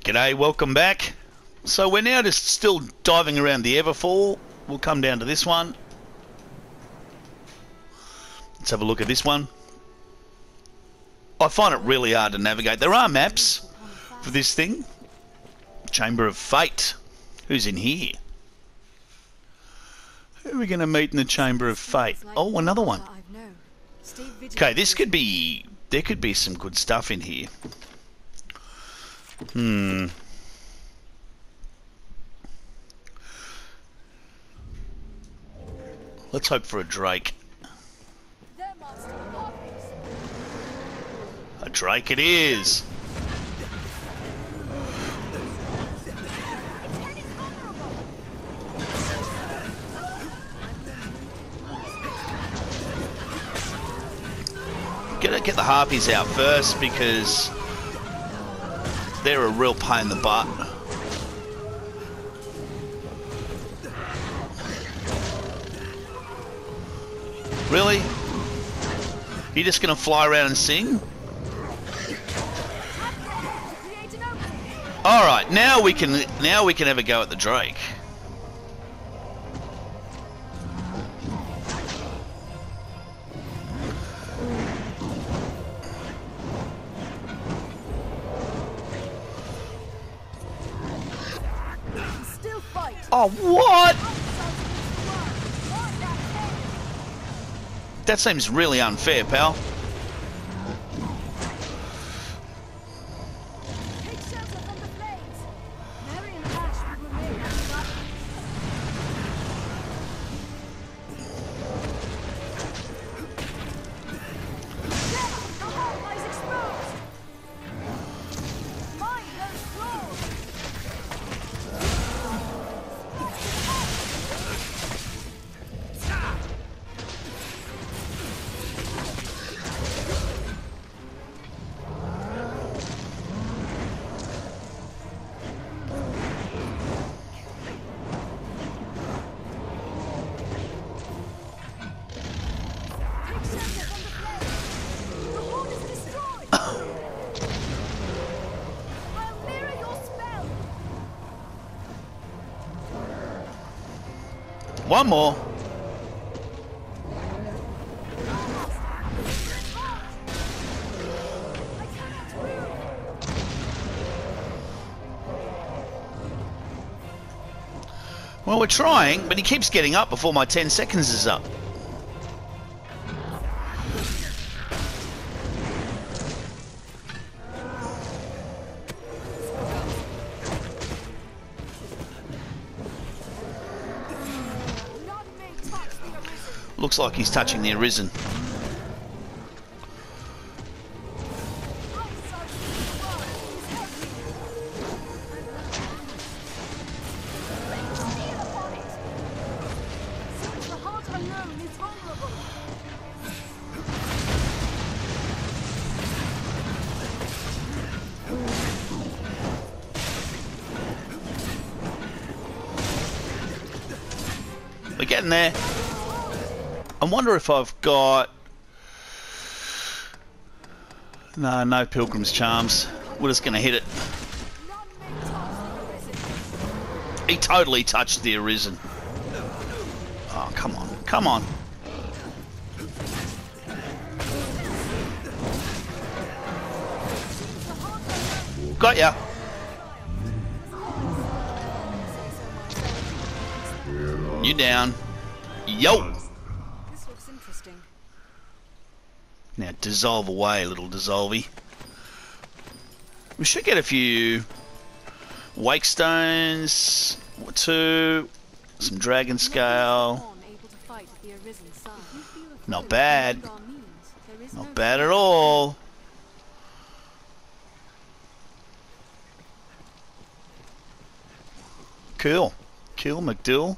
G'day, welcome back. So we're now just still diving around the Everfall. We'll come down to this one. Let's have a look at this one. I find it really hard to navigate. There are maps for this thing. Chamber of Fate. Who's in here? Who are we going to meet in the Chamber of Fate? Oh, another one. Okay, this could be... There could be some good stuff in here. Let's hope for a Drake. A Drake it is! Gotta get the harpies out first because they're a real pain in the butt. Really? You just gonna fly around and sing? Alright, now we can have a go at the Drake. Oh, what? That seems really unfair, pal. One more. Well, we're trying, but he keeps getting up before my 10 seconds is up. Looks like he's touching the Arisen. We're getting there. I wonder if I've got... No Pilgrim's Charms. We're just going to hit it. He totally touched the Arisen. Oh, come on. Come on. Got ya. You down. Yo! Now dissolve away, little dissolvey. We should get a few wake stones, or two, some dragon scale. Not bad. Not bad at all. Cool. Cool, McDill.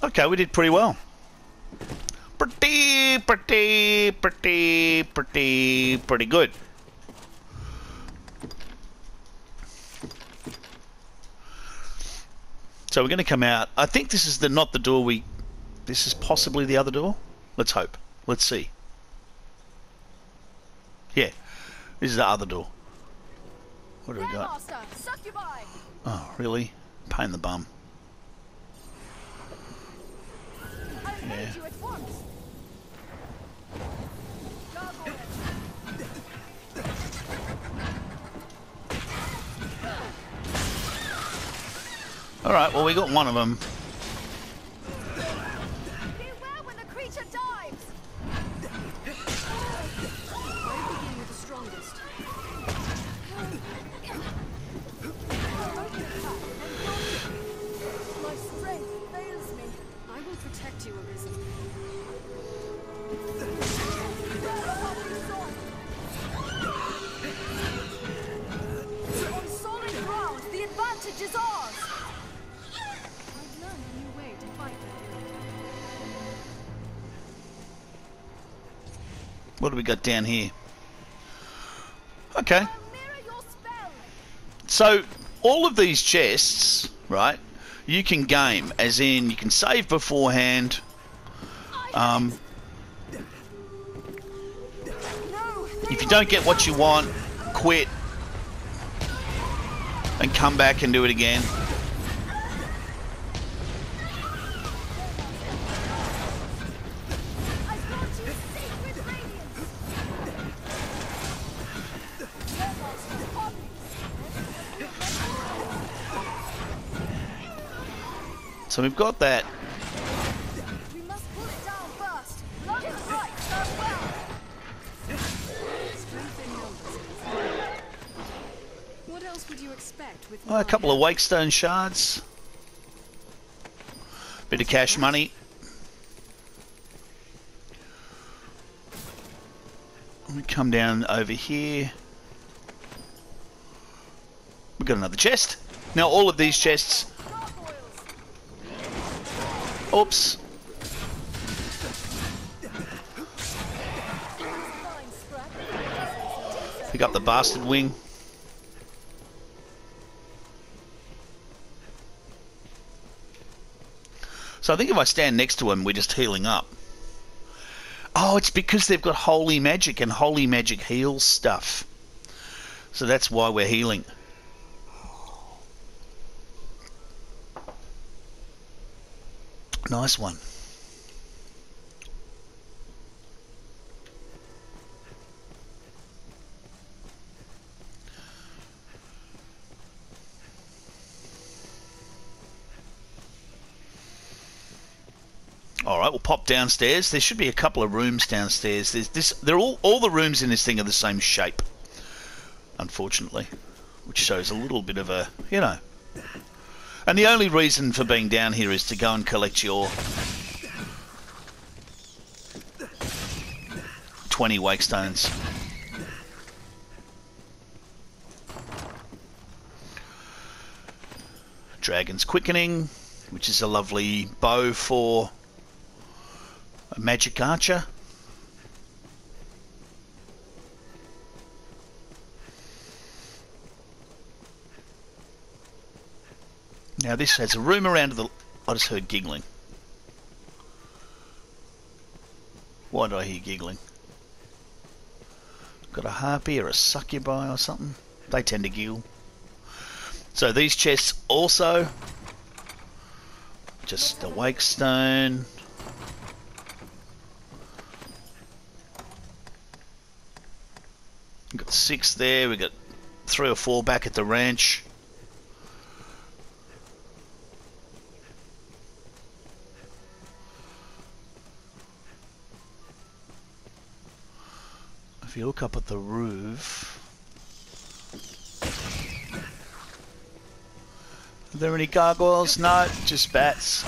Okay, we did pretty well. Pretty good. So we're going to come out. I think this is not the door we... This is possibly the other door. Let's hope. Let's see. Yeah, this is the other door. What do we got? Oh, really? Pain in the bum. Yeah. Alright, well we got one of them. Beware when the creature dives! I begin with the strongest. My strength fails me. I will protect you, Arisen. On solid ground, the advantage is ours! I've learned a new way to fight them. What do we got down here? Okay. So, all of these chests, right, you can game, as in you can save beforehand. If you don't get what you want, quit and come back and do it again. So we've got that. We must pull it down first. Left and right, turn well. Strength in numbers. What else would you expect with A couple of Wakestone shards. Bit of cash money. We come down over here. We've got another chest. Now all of these chests... Oops. Pick up the bastard wing. So I think if I stand next to him, we're just healing up. Oh, it's because they've got holy magic, and holy magic heals stuff. So that's why we're healing. Nice one. All right, we'll pop downstairs. There should be a couple of rooms downstairs. There's this. They're all the rooms in this thing are the same shape, unfortunately, which shows a little bit of a, you know. And the only reason for being down here is to go and collect your 20 Wakestones. Dragon's Quickening, which is a lovely bow for a magic archer. Now this has a room around the... I just heard giggling. Why did I hear giggling? Got a harpy or a succubi or something? They tend to giggle. So these chests also... Just a Wakestone. We've got 6 there. We've got 3 or 4 back at the ranch. If you look up at the roof, are there any gargoyles? No, just bats.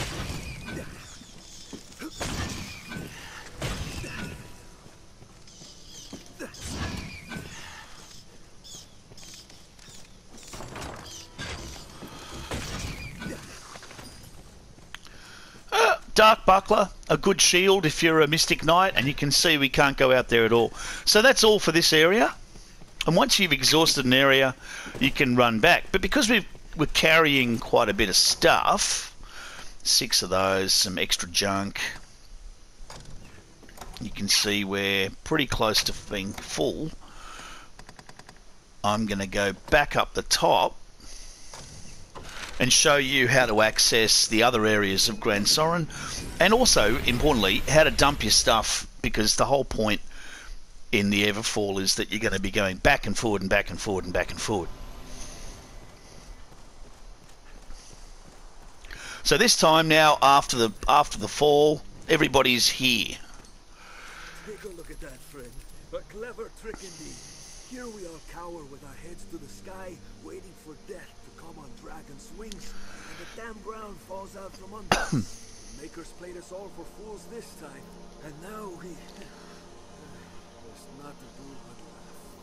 Dark Buckler, a good shield if you're a Mystic Knight, and you can see we can't go out there at all. So that's all for this area. And once you've exhausted an area, you can run back. But because we're carrying quite a bit of stuff, 6 of those, some extra junk, you can see we're pretty close to being full. I'm going to go back up the top and show you how to access the other areas of Gran Soren, and also, importantly, how to dump your stuff, because the whole point in the Everfall is that you're going to be going back and forward and back and forward and back and forward. So this time now, after the fall, everybody's here. Take a look at that, friend. A clever trick indeed. Here we all cower with our heads to the sky, waiting for death to come on dragon's wings, and the damn ground falls out from under us. Makers played us all for fools this time, and now we... There's not to do but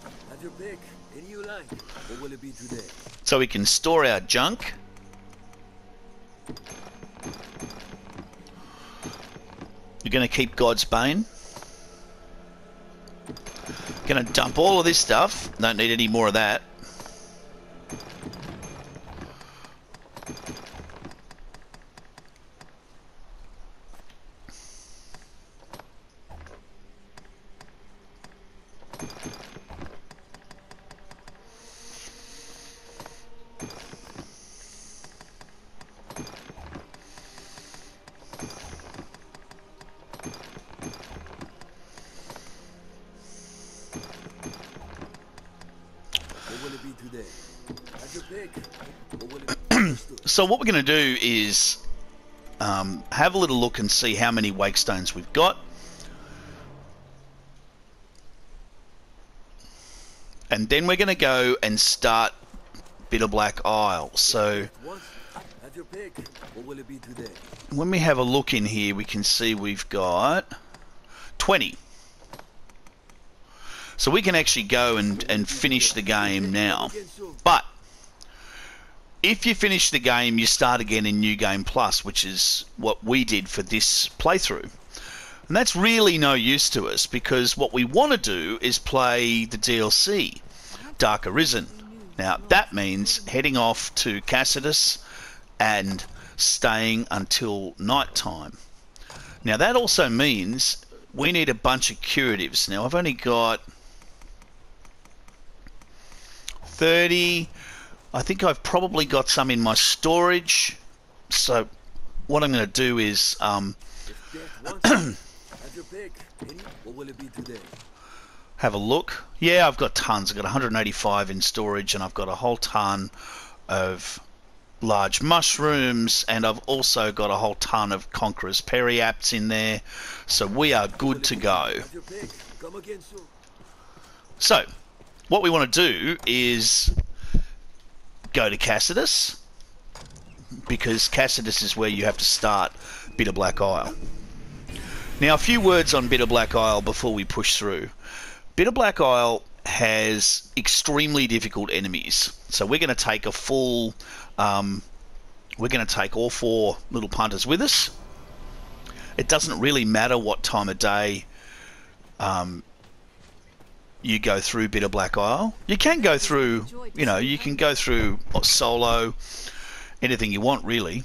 laugh. Have your pick. Any you like. What will it be today? So we can store our junk. You're going to keep God's Bane. Going to dump all of this stuff. Don't need any more of that. So what we're going to do is have a little look and see how many wake stones we've got. And then we're going to go and start Bitter Black Isle. So when we have a look in here, we can see we've got 20. So we can actually go and finish the game now. But if you finish the game, you start again in New Game Plus, which is what we did for this playthrough. And that's really no use to us, because what we want to do is play the DLC, Dark Arisen. Now, that means heading off to Cassidus and staying until night time. Now, that also means we need a bunch of curatives. Now, I've only got 30... I think I've probably got some in my storage. So what I'm going to do is have a look. Yeah, I've got tons. I've got 185 in storage, and I've got a whole ton of large mushrooms, and I've also got a whole ton of Conqueror's Periapts in there. So we are good to go. So what we want to do is go to Cassidus, because Cassidus is where you have to start Bitter Black Isle. Now, a few words on Bitter Black Isle before we push through. Bitter Black Isle has extremely difficult enemies, so we're going to take a full... we're going to take all 4 little punters with us. It doesn't really matter what time of day you go through Bitter Black Isle. You can go through, you know, you can go through solo, anything you want, really.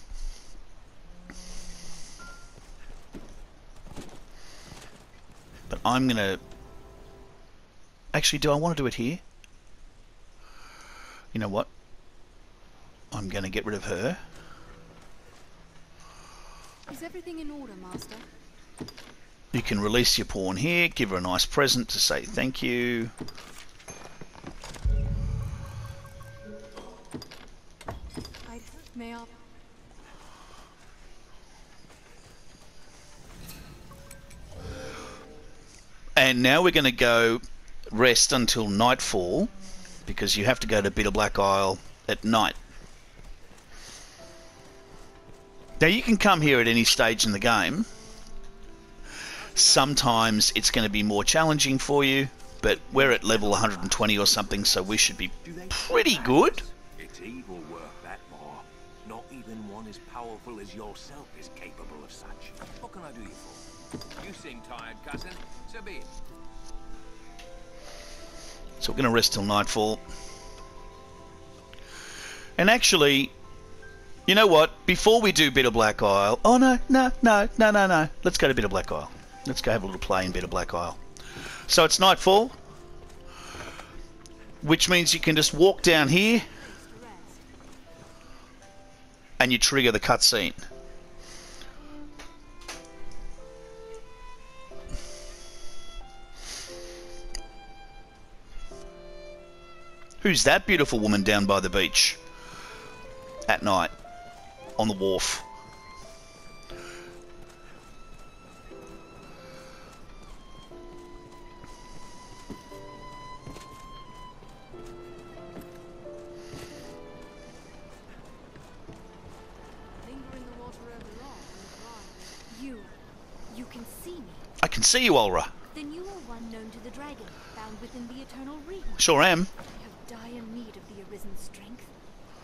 But I'm going to... Actually, do I want to do it here? You know what? I'm going to get rid of her. Is everything in order, Master? You can release your pawn here, give her a nice present to say thank you. May I? And now we're going to go rest until nightfall, because you have to go to Bitter Black Isle at night. Now you can come here at any stage in the game. Sometimes it's going to be more challenging for you, but we're at level 120 or something, so we should be pretty good. It's evil work, that more. Not even one as powerful as yourself is capable of such. What can I do you for? You seem tired, cousin. So be it. So we're going to rest till nightfall. And actually, you know what? Before we do Bitter Black Isle... Oh, no. Let's go to Bitter Black Isle. Let's go have a little play in Bitter Black Isle. So it's nightfall. which means you can just walk down here and you trigger the cutscene. Who's that beautiful woman down by the beach at night on the wharf? You can see me. I can see you, Ulra. Then you are one known to the dragon, found within the eternal realm. Sure am. I have dire need of the Arisen's strength.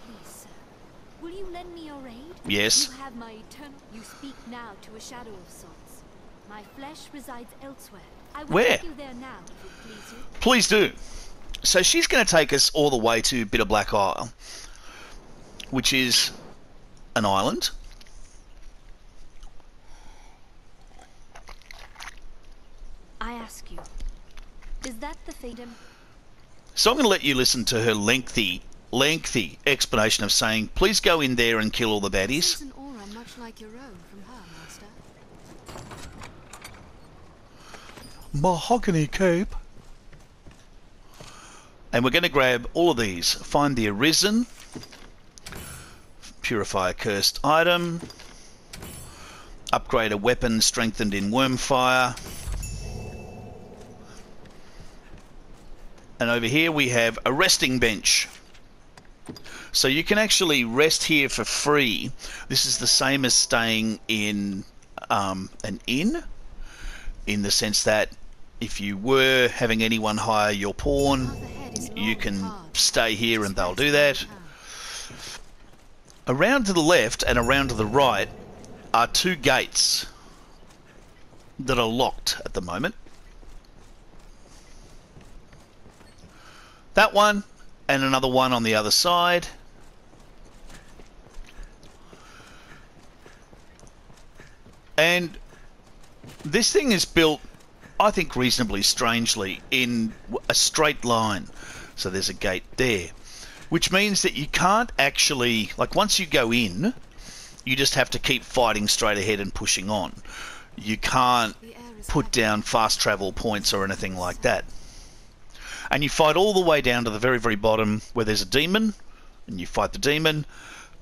Please, sir, will you lend me your aid? Yes. You have my eternal... You speak now to a shadow of sorts. My flesh resides elsewhere. I will Where? take you there now, if it please you. Please do. So she's going to take us all the way to Bitter Black Isle, which is an island. I ask you, is that the freedom? So I'm going to let you listen to her lengthy explanation of saying, please go in there and kill all the baddies. There's an aura much like your own from her, Master. Mahogany cape. And we're going to grab all of these. Find the Arisen. Purify a cursed item. Upgrade a weapon strengthened in Wormfire. And over here we have a resting bench. So you can actually rest here for free. This is the same as staying in an inn, in the sense that if you were having anyone hire your pawn, you can stay here and they'll do that. Around to the left and around to the right are two gates that are locked at the moment. That one and another one on the other side. And this thing is built, I think, reasonably strangely in a straight line. So there's a gate there, which means that you can't actually, like, once you go in, you just have to keep fighting straight ahead and pushing on. You can't put down fast travel points or anything like that. And you fight all the way down to the very, very bottom where there's a demon, and you fight the demon,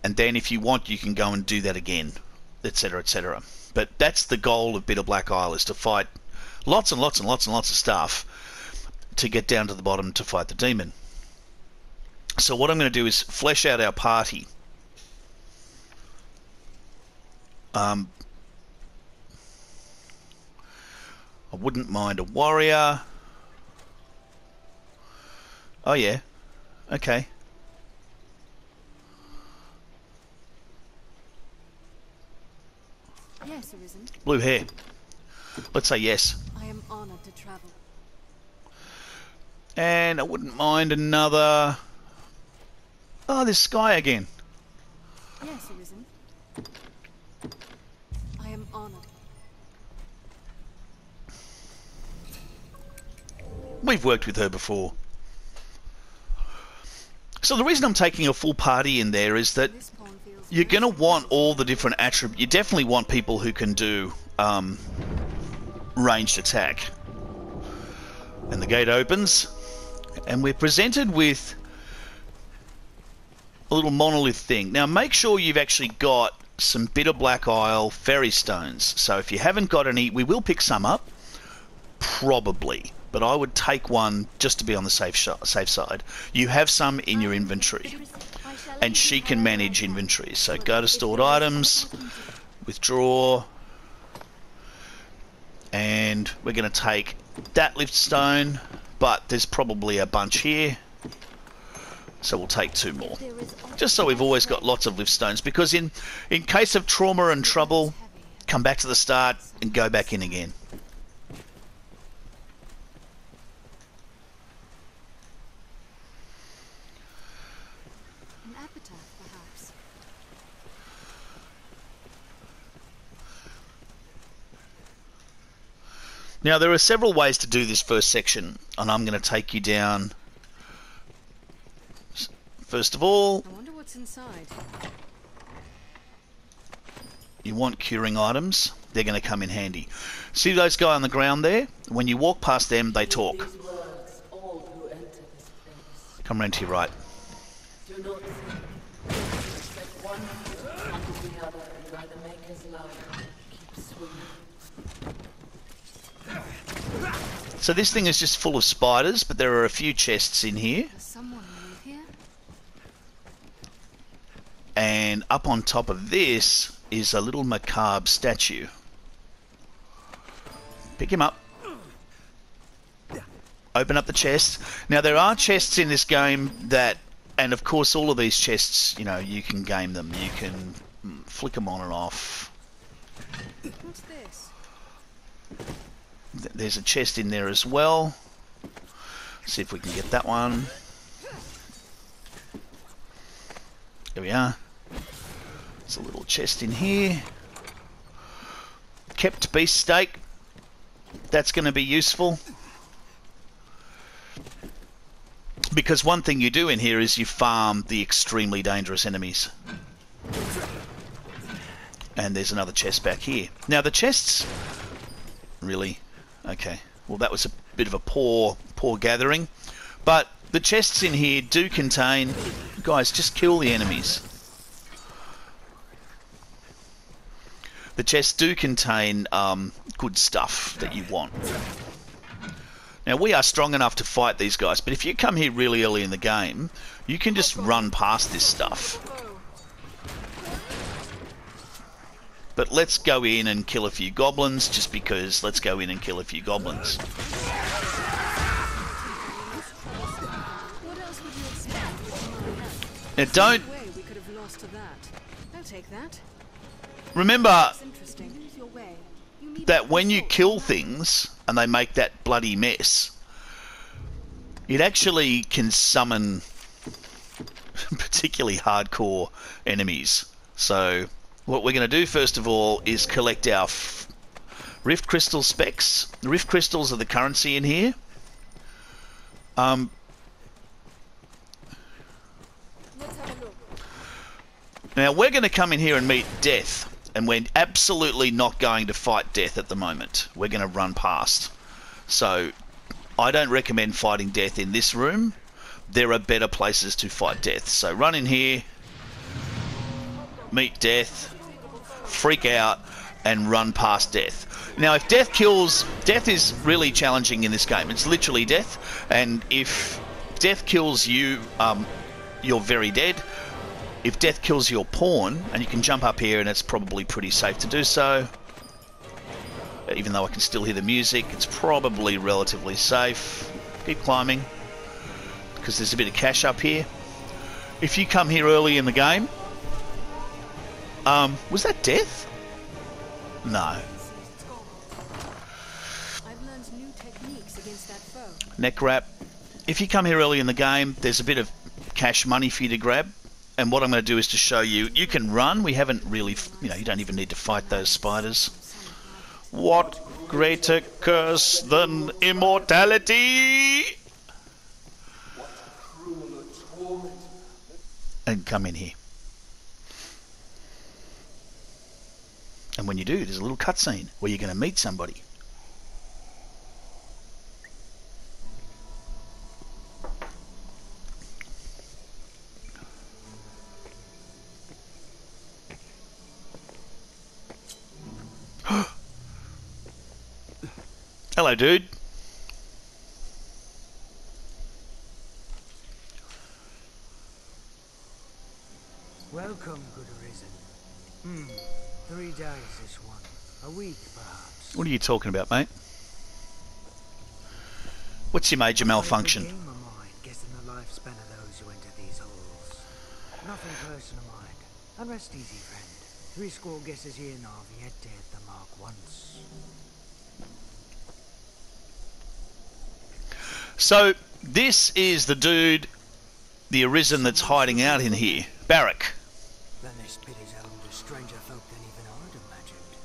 and then if you want, you can go and do that again, etc., etc. But that's the goal of Bitter Black Isle, is to fight lots and lots and lots and lots of stuff to get down to the bottom to fight the demon. So what I'm going to do is flesh out our party. I wouldn't mind a warrior. Oh yeah, okay. Yes, Arisen. Blue hair. Let's say yes. I am honored to travel. And I wouldn't mind another... Oh, there's Sky again. Yes, Arisen. I am honored. We've worked with her before. So the reason I'm taking a full party in there is that you're going to want all the different attributes. You definitely want people who can do ranged attack. And the gate opens, and we're presented with a little monolith thing. Now make sure you've actually got some Bitter Black Isle fairy stones. So if you haven't got any, we will pick some up, probably. But I would take one just to be on the safe side. You have some in your inventory, and she can manage inventory. So go to stored items, withdraw, and we're going to take that lift stone, but there's probably a bunch here, so we'll take 2 more. Just so we've always got lots of lift stones, because in case of trauma and trouble, come back to the start and go back in again. Now there are several ways to do this first section, and I'm going to take you down First of all, I wonder what's inside. you want curing items. They're going to come in handy. See those guys on the ground there? When you walk past them, they talk. These words, all who enter this place. Come round to your right. Do not think. Set one foot in front of the other and by the Maker's love, keep swinging. So this thing is just full of spiders, but there are a few chests in here. Does someone live here? And up on top of this is a little macabre statue. Pick him up. Open up the chest. Now there are chests in this game that, and of course all of these chests, you know, you can game them. You can flick them on and off. What's this? There's a chest in there as well. See if we can get that one. There we are. There's a little chest in here. Kept beast steak. That's going to be useful. Because one thing you do in here is you farm the extremely dangerous enemies. And there's another chest back here. Now the chests... Really? Okay. Well, that was a bit of a poor gathering. But the chests in here do contain... Guys, just kill the enemies. The chests do contain good stuff that you want. Now, we are strong enough to fight these guys, but if you come here really early in the game, you can just run past this stuff. But let's go in and kill a few goblins, just because let's go in and kill a few goblins. What else would you expect? Now, don't... No way we could have lost to that. I'll take that. Remember That's interesting. Use your way. You need that when you kill things and they make that bloody mess, it actually can summon particularly hardcore enemies. So what we're going to do first of all is collect our Rift Crystal specs. The Rift Crystals are the currency in here. Let's have a look. Now we're going to come in here and meet Death. And we're absolutely not going to fight Death at the moment. We're going to run past. So, I don't recommend fighting Death in this room. There are better places to fight Death. So, run in here, meet Death, freak out, and run past Death. Now, if Death kills... Death is really challenging in this game. It's literally Death. And if Death kills you, you're very dead. If Death kills your pawn, and you can jump up here and it's probably pretty safe to do so, even though I can still hear the music, it's probably relatively safe. Keep climbing, because there's a bit of cash up here. If you come here early in the game... was that Death? No. I've learned new techniques against that foe. Neck wrap. If you come here early in the game, there's a bit of cash money for you to grab. And what I'm going to do is to show you, you can run. We haven't really, you know, you don't even need to fight those spiders. What greater curse than immortality? And come in here. And when you do, there's a little cutscene where you're going to meet somebody. Hello, dude. Welcome, good Arisen. 3 days this one. A week, perhaps. What are you talking about, mate? What's your major malfunction? Game of mine, guessing the lifespan of those who enter these halls. Nothing personal, mind. And rest easy, friend. 3 score guesses here now have yet to hit the mark once. So, this is the dude, the Arisen that's hiding out in here. Barrack. Then this pit is home to stranger folk than even I'd imagined.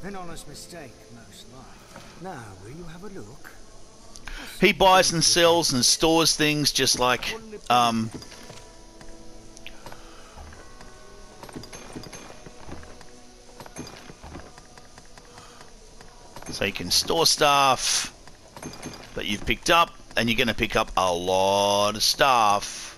An honest mistake, most like. Now, will you have a look? He buys and sells and stores things just like So you can store stuff that you've picked up, and you're going to pick up a lot of stuff.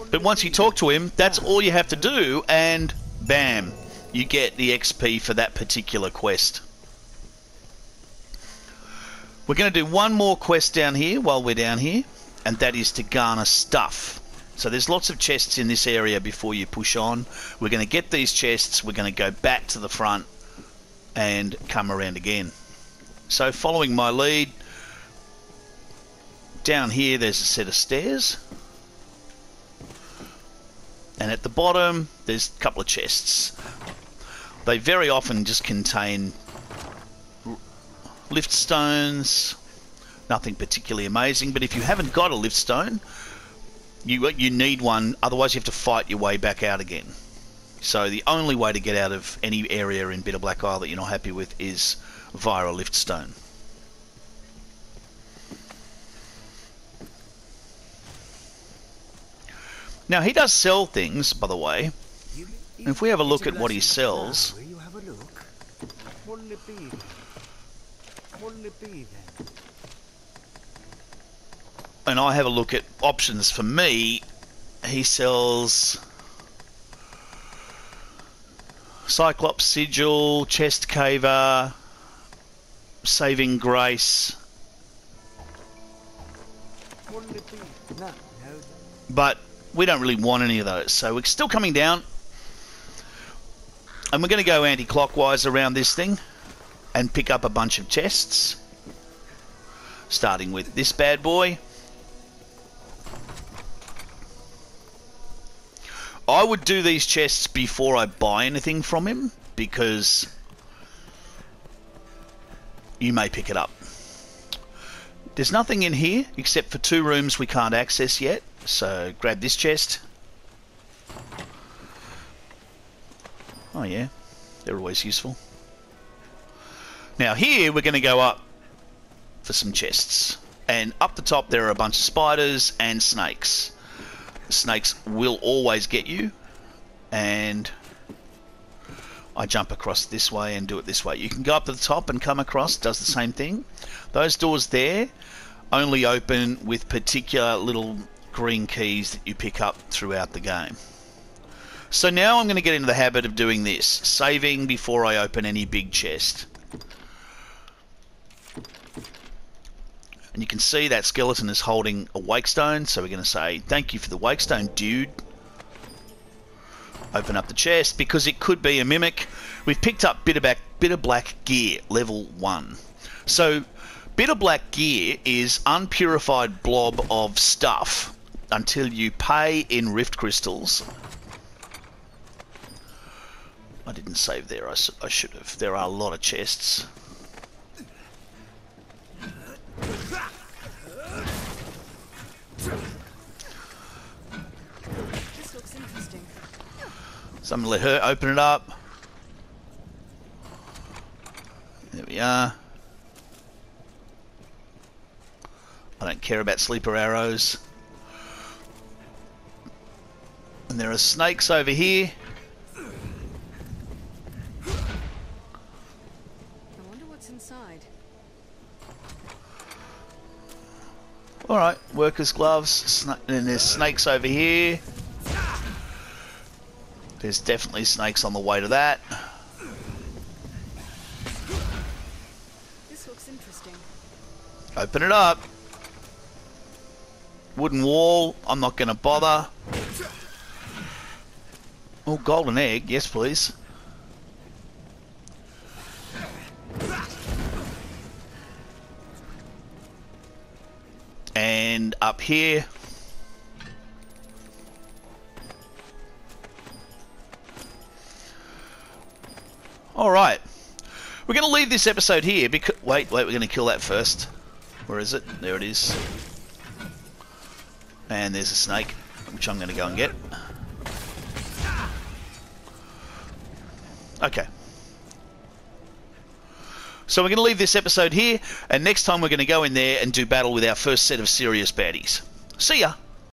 But once you talk to him, that's all you have to do, and bam, you get the XP for that particular quest. We're going to do one more quest down here while we're down here, and that is to garner stuff. So there's lots of chests in this area before you push on. We're going to get these chests, we're going to go back to the front and come around again. So following my lead, down here there's a set of stairs. And at the bottom, there's a couple of chests. They very often just contain lift stones, nothing particularly amazing, but if you haven't got a lift stone, you need one, otherwise you have to fight your way back out again. So the only way to get out of any area in Bitter Black Isle that you're not happy with is via a lift stone. Now, he does sell things, by the way. And if we have a look at what he sells... Will you have a look? What'll it be then? What'll it be then? And I have a look at options for me, he sells... Cyclops Sigil, Chest Caver, Saving Grace... What'll it be? No. But we don't really want any of those, so we're still coming down, and we're going to go anti-clockwise around this thing and pick up a bunch of chests, starting with this bad boy. I would do these chests before I buy anything from him, because you may pick it up. There's nothing in here except for 2 rooms we can't access yet. So grab this chest. Oh yeah, they're always useful. Now here we're going to go up for some chests. And up the top there are a bunch of spiders and snakes. The snakes will always get you. And I jump across this way and do it this way. You can go up to the top and come across, does the same thing. Those doors there only open with particular little green keys that you pick up throughout the game. So now I'm going to get into the habit of doing this, saving before I open any big chest. And you can see that skeleton is holding a wake stone, so we're going to say, thank you for the wake stone, dude. Open up the chest, because it could be a mimic. We've picked up Bitter Black Gear, level 1. So, Bitter Black Gear is unpurified blob of stuff until you pay in Rift Crystals. I didn't save there, I should have. There are a lot of chests. This looks interesting. So I'm going to let her open it up. There we are. I don't care about sleeper arrows. And there are snakes over here. I wonder what's inside. Alright, workers' gloves. And there's snakes over here. There's definitely snakes on the way to that. This looks interesting. Open it up. Wooden wall. I'm not going to bother. Oh, golden egg. Yes, please. And up here. Alright. We're going to leave this episode here because... Wait, we're going to kill that first. Where is it? There it is. And there's a snake, which I'm going to go and get. Okay. So we're going to leave this episode here, and next time we're going to go in there and do battle with our first set of serious baddies. See ya!